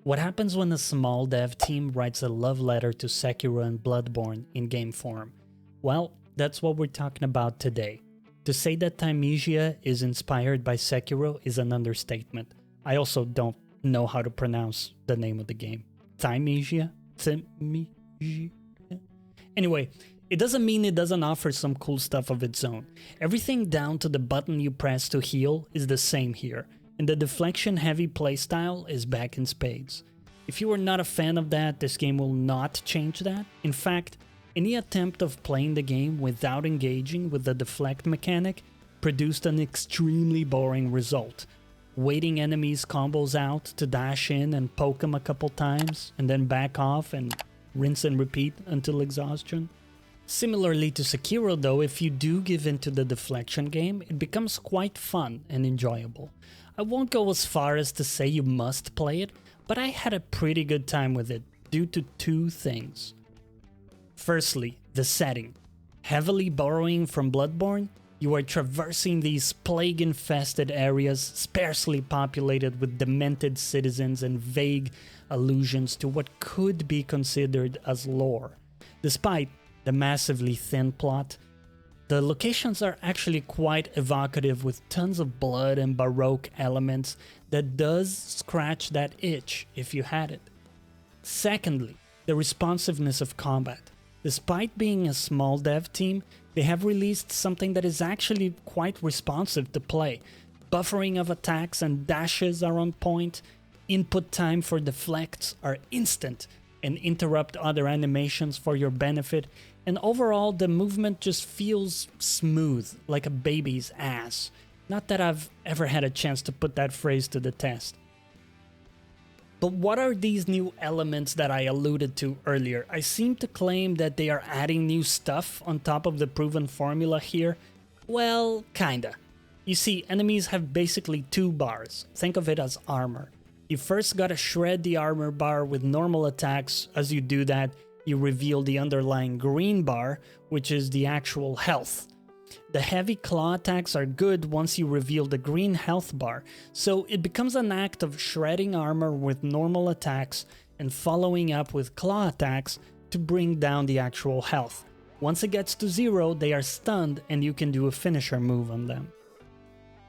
What happens when a small dev team writes a love letter to Sekiro and Bloodborne in game form? Well, that's what we're talking about today. To say that Thymesia is inspired by Sekiro is an understatement. I also don't know how to pronounce the name of the game. Thymesia? Thymesia? Anyway, it doesn't mean it doesn't offer some cool stuff of its own. Everything down to the button you press to heal is the same here, and the deflection heavy playstyle is back in spades. If you are not a fan of that, this game will not change that. In fact, any attempt of playing the game without engaging with the deflect mechanic produced an extremely boring result. Waiting enemies combos out to dash in and poke them a couple times, and then back off and rinse and repeat until exhaustion. Similarly to Sekiro though, if you do give into the deflection game, it becomes quite fun and enjoyable. I won't go as far as to say you must play it, but I had a pretty good time with it due to two things. Firstly, the setting. Heavily borrowing from Bloodborne, you are traversing these plague-infested areas sparsely populated with demented citizens and vague allusions to what could be considered as lore. Despite the massively thin plot, the locations are actually quite evocative with tons of blood and baroque elements that does scratch that itch if you had it. Secondly, the responsiveness of combat. Despite being a small dev team, they have released something that is actually quite responsive to play. Buffering of attacks and dashes are on point, input time for deflects are instant and interrupt other animations for your benefit, and overall the movement just feels smooth, like a baby's ass. Not that I've ever had a chance to put that phrase to the test. But what are these new elements that I alluded to earlier? I seem to claim that they are adding new stuff on top of the proven formula here. Well, kinda. You see, enemies have basically two bars. Think of it as armor. You first gotta shred the armor bar with normal attacks. As you do that, you reveal the underlying green bar, which is the actual health. The heavy claw attacks are good once you reveal the green health bar, so it becomes an act of shredding armor with normal attacks and following up with claw attacks to bring down the actual health. Once it gets to 0, they are stunned and you can do a finisher move on them.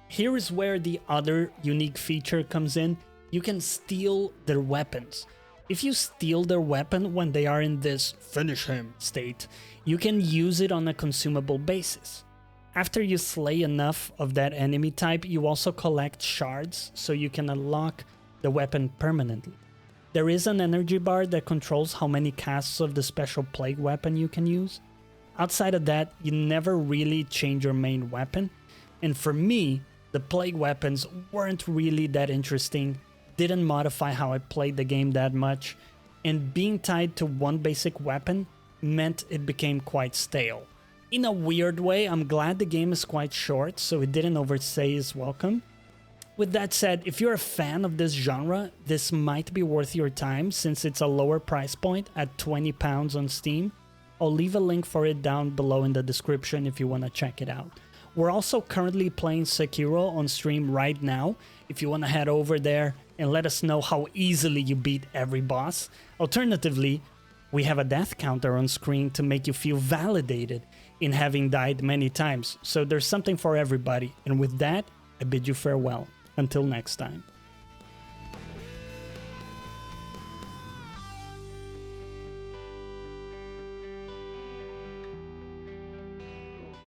Here is where the other unique feature comes in. You can steal their weapons. If you steal their weapon when they are in this finish him state, you can use it on a consumable basis. After you slay enough of that enemy type, you also collect shards so you can unlock the weapon permanently. There is an energy bar that controls how many casts of the special plague weapon you can use. Outside of that, you never really change your main weapon, and for me, the plague weapons weren't really that interesting, didn't modify how I played the game that much, and being tied to one basic weapon meant it became quite stale. In a weird way, I'm glad the game is quite short, so it didn't overstay its welcome. With that said, if you're a fan of this genre, this might be worth your time since it's a lower price point at £20 on Steam. I'll leave a link for it down below in the description if you want to check it out. We're also currently playing Sekiro on stream right now, if you want to head over there and let us know how easily you beat every boss. Alternatively, we have a death counter on screen to make you feel validated in having died many times, so there's something for everybody, and with that, I bid you farewell. Until next time.